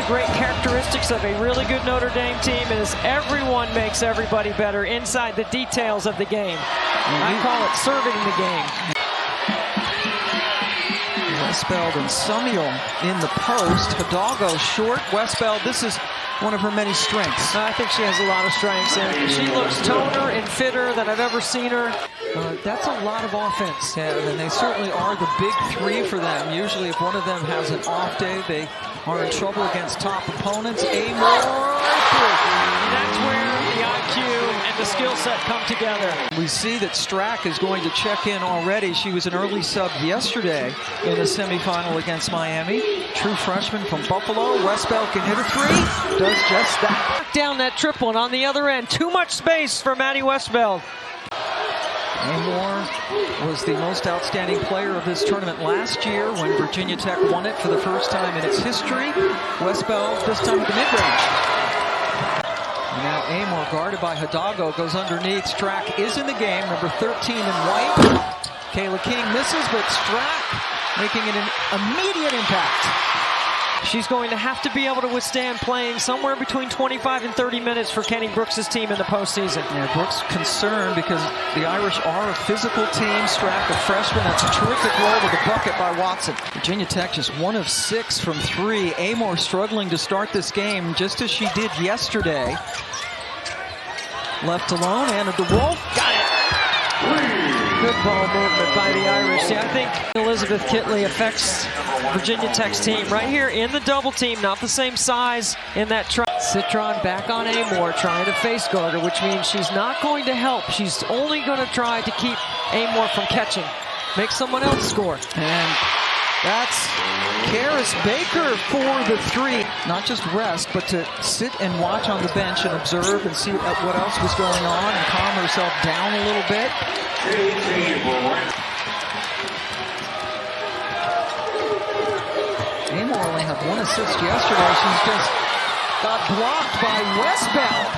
great characteristics of a really good Notre Dame team is everyone makes everybody better inside the details of the game. I call it serving the game. Westbeld and Sonia in the post. Hidalgo short. Westbeld, this is one of her many strengths. I think she has a lot of strengths, and she looks toner and fitter than I've ever seen her. That's a lot of offense. Yeah, and they certainly are the big three for them. Usually if one of them has an off day, they are in trouble against top opponents. Amoore. And that's where the IQ and the skill set come together. We see that Strack is going to check in already. She was an early sub yesterday in the semifinal against Miami. True freshman from Buffalo. Westbeld can hit a three. Does just that. Down that triple, and on the other end, too much space for Maddy Westbeld. Amoore was the most outstanding player of this tournament last year when Virginia Tech won it for the first time in its history. Westbeld this time at the mid-range. And now Amoore, guarded by Hidalgo, goes underneath. Strack is in the game, number 13 in white. Kayla King misses, but Strack making an immediate impact. She's going to have to be able to withstand playing somewhere between 25 and 30 minutes for Kenny Brooks' team in the postseason. Yeah, Brooks concerned because the Irish are a physical team. Strack, a freshman, that's a terrific roll with a bucket by Watson. Virginia Tech just 1 of 6 from 3. Amoore struggling to start this game just as she did yesterday. Left alone, Hannah Hidalgo. Got it! Good ball movement by the Irish. Yeah, I think Elizabeth Kitley affects Virginia Tech's team right here in the double team, not the same size in that try. Citron back on Amoore, trying to face guard her, which means she's not going to help. She's only going to try to keep Amoore from catching. Make someone else score. And that's Karis Baker for the three. Not just rest, but to sit and watch on the bench and observe and see what else was going on and calm herself down a little bit. Amoore only had 1 assist yesterday. She's just got blocked by Westbeld.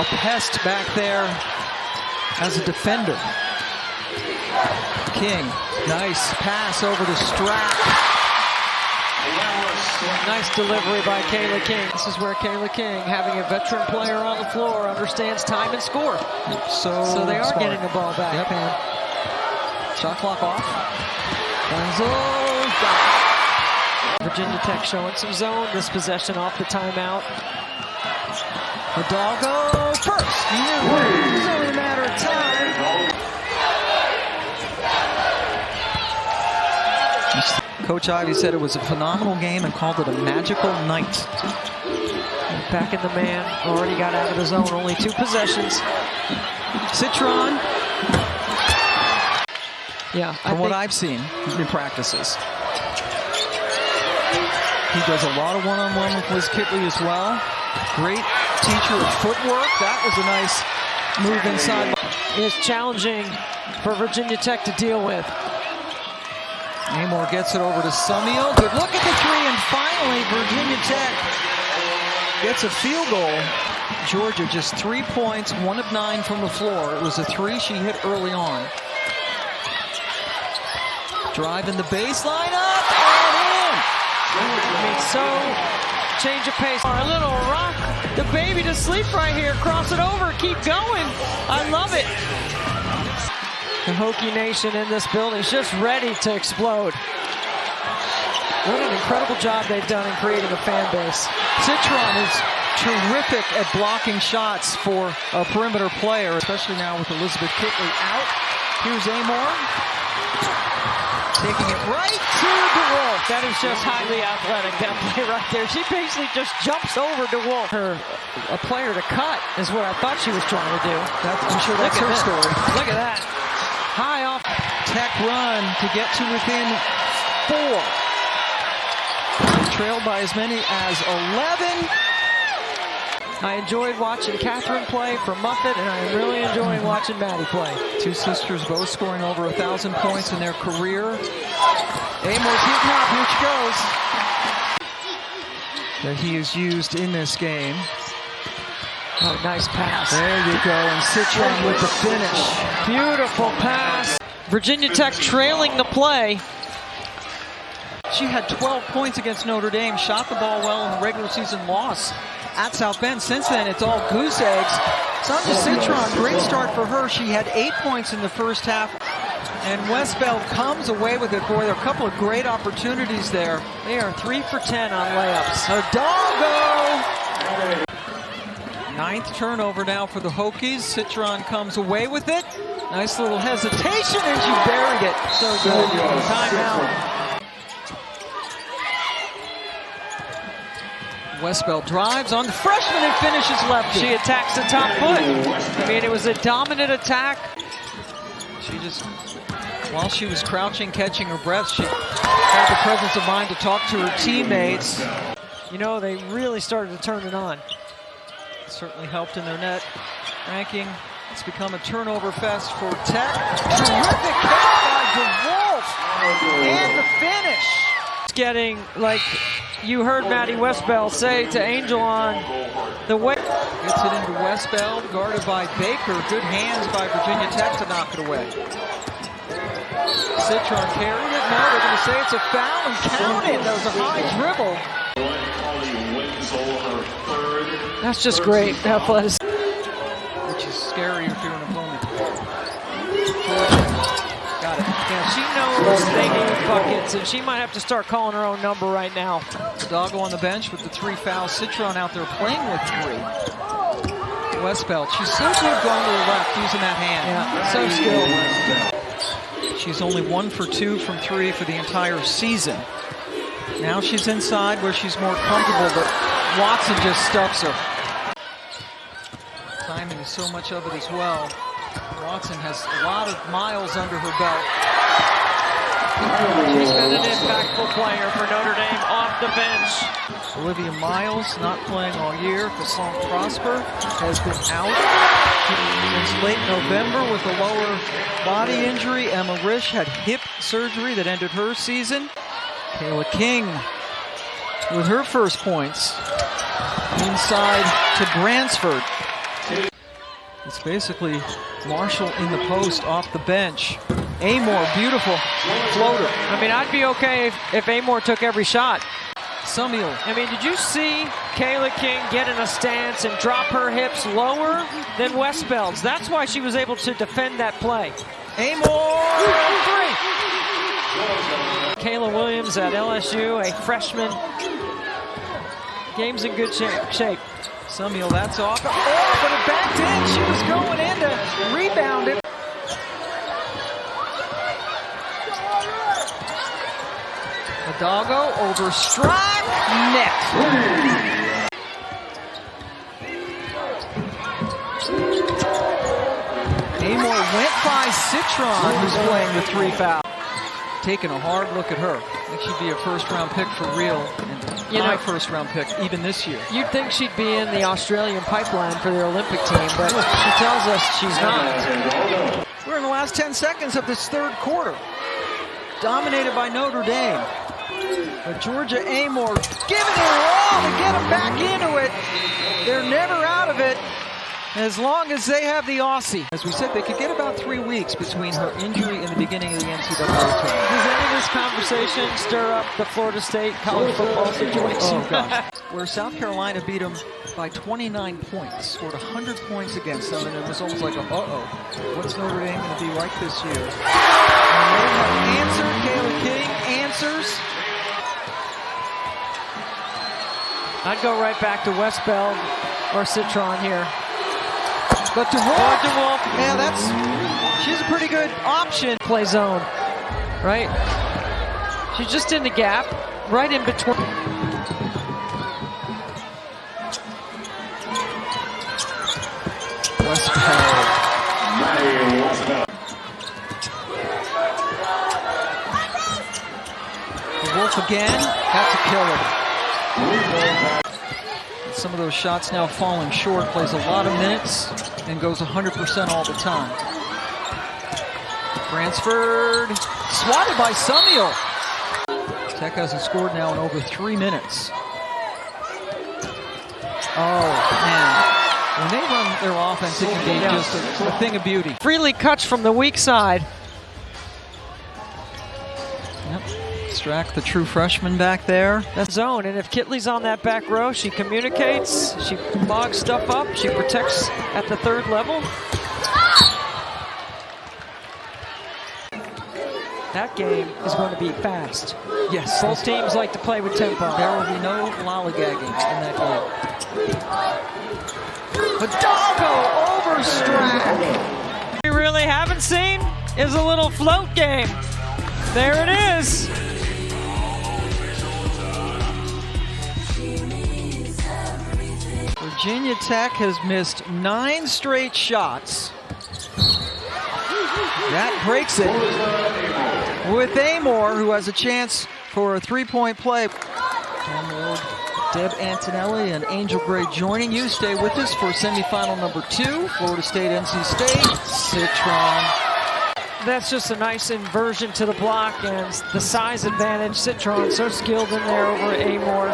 A pest back there as a defender. King, nice pass over to Strack. Nice delivery by Kayla King. This is where Kayla King, having a veteran player on the floor, understands time and score. So they are smart. Getting the ball back. Yep. Shot clock off. Virginia Tech showing some zone. This possession off the timeout. Hidalgo first. It's only a matter of time. Coach Ivey said it was a phenomenal game and called it a magical night. Back in the man, already got out of the zone, only 2 possessions. Citron. Yeah, from what I've seen in practices. He does a lot of one-on-one with Liz Kitley as well. Great teacher of footwork. That was a nice move inside. It's challenging for Virginia Tech to deal with. Amoore gets it over to Sonia. Good look at the three, and finally Virginia Tech gets a field goal. Georgia just 3 points, 1 of 9 from the floor. It was a 3 she hit early on. Driving the baseline up and in. I mean, so change of pace. A little rock the baby to sleep right here. Cross it over, keep going. I love it. The Hokie Nation in this building is just ready to explode. What an incredible job they've done in creating a fan base. Citron is terrific at blocking shots for a perimeter player, especially now with Elizabeth Kitley out. Here's Amoore. Taking it right to DeWolf. That is just highly athletic, that play right there. She basically just jumps over DeWolf. A player to cut is what I thought she was trying to do. I'm sure that's her story. Look at that. High off. Tech run to get to within 4. Trailed by as many as 11. I enjoyed watching Catherine play for Muffet, and I am really enjoying watching Maddy play. 2 sisters both scoring over 1,000 points in their career. Amoore's hitting up. Here she goes. That he is used in this game. Oh, nice pass. There you go, and Citron with the finish. Beautiful pass. Virginia Tech trailing the play. She had 12 points against Notre Dame, shot the ball well in the regular season loss at South Bend. Since then, it's all goose eggs. Sonia Citron, great start for her. She had 8 points in the first half. And Westbeld comes away with it. Boy, there are a couple of great opportunities there. They are 3 for 10 on layups. Hidalgo! 9th turnover now for the Hokies. Citron comes away with it. Nice little hesitation, and she buried it. So good. Timeout. Westbeld drives on the freshman and finishes left. She attacks the top foot. I mean, it was a dominant attack. She just, while she was crouching, catching her breath, she had the presence of mind to talk to her teammates. You know, they really started to turn it on. Certainly helped in their net ranking. It's become a turnover fest for Tech. Terrific catch by DeWolf. And the finish. It's getting, like you heard Maddy Westbeld say to Angel on the way. Gets it into Westbeld, guarded by Baker. Good hands by Virginia Tech to knock it away. Citron carried it. No, they're going to say it's a foul and count it. That was a high dribble. That's just great athleticism. Which is scary if you're an opponent. Got it. Yeah, she knows they need buckets, and she might have to start calling her own number right now. Hidalgo on the bench with the 3 fouls. Citron out there playing with 3. Westbeld, she's so good going to the left, using that hand. Yeah, so skilled. She's only 1 for 2 from 3 for the entire season. Now she's inside where she's more comfortable, but Watson just stuffs her. Timing is so much of it as well. Watson has a lot of miles under her belt. She's been an impactful player for Notre Dame off the bench. Olivia Miles not playing all year. Cassandre Prosper has been out since late November with a lower body injury. Emma Risch had hip surgery that ended her season. Kayla King with her first points. Inside to Bransford. It's basically Marshall in the post off the bench. Amoore, beautiful floater. I mean, I'd be okay if Amoore took every shot. Sumiel. I mean, did you see Kayla King get in a stance and drop her hips lower than Westbeld's? That's why she was able to defend that play. Amoore, 3. Kayla Williams at LSU, a freshman. Game's in good shape. Sumiel, that's off. Oh, but it backed in. She was going in to rebound it. Hidalgo over strike. Net. Amoore went by Citron, who's playing with 3 fouls. Taking a hard look at her. I think she'd be a first-round pick for real. And my first-round pick, even this year. You'd think she'd be in the Australian pipeline for their Olympic team, but she tells us she's not. We're in the last 10 seconds of this third quarter. Dominated by Notre Dame. But Georgia Amoore giving it all to get them back into it. They're never out of it as long as they have the Aussie. As we said, they could get about 3 weeks between her injury and the beginning of the NCAA tournament. Does any of this conversation stir up the Florida State college football situation? Oh, gosh. Where South Carolina beat them by 29 points, scored 100 points against them, and it was almost like, what's Notre Dame going to be like this year? And they have answered. Kayla King answers. I'd go right back to Westbeld or Citron here. But DeWolf, yeah, she's a pretty good option. Play zone, right? She's just in the gap, right in between. Westbeld. DeWolf again, that's a killer. Some of those shots now falling short, plays a lot of minutes and goes 100% all the time. Bransford, swatted by Sumiel. Tech hasn't scored now in over 3 minutes. Oh, man. When they run their offense, it can be just a thing of beauty. Freely cuts from the weak side. Yep. Strack, the true freshman back there. That zone, and if Kitley's on that back row, she communicates, she logs stuff up, she protects at the third level. That game is going to be fast. Yes. Both teams like to play with tempo. There will be no lollygagging in that game. Hidalgo over Strack. What we really haven't seen is a little float game. There it is. Virginia Tech has missed 9 straight shots. That breaks it with Amoore, who has a chance for a three-point play. Amoore, Deb Antonelli and Angel Gray joining you. Stay with us for semifinal number 2, Florida State, NC State. Citron. That's just a nice inversion to the block and the size advantage. Citron so skilled in there over Amoore.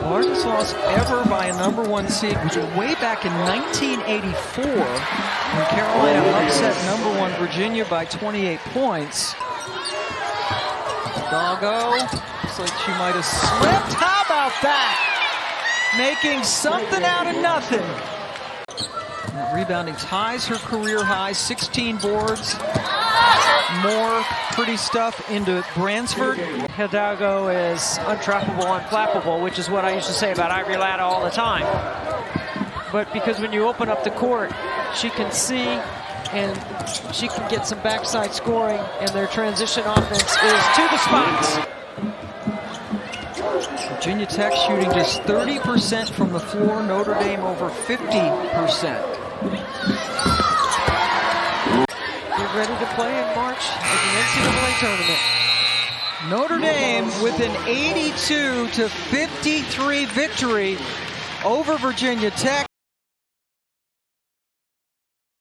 Largest loss ever by a number 1 seed was way back in 1984 when Carolina upset number 1 Virginia by 28 points. Hidalgo, looks like she might have slipped. How about that? Making something out of nothing. And rebounding ties her career high, 16 boards. More pretty stuff into Bransford. Hidalgo is untrappable, unflappable, which is what I used to say about Ivory Latta all the time. But because when you open up the court, she can see and she can get some backside scoring, and their transition offense is to the spots. Virginia Tech shooting just 30% from the floor, Notre Dame over 50%. Get ready to play in March in the NCAA tournament. Notre Dame with an 82-53 victory over Virginia Tech.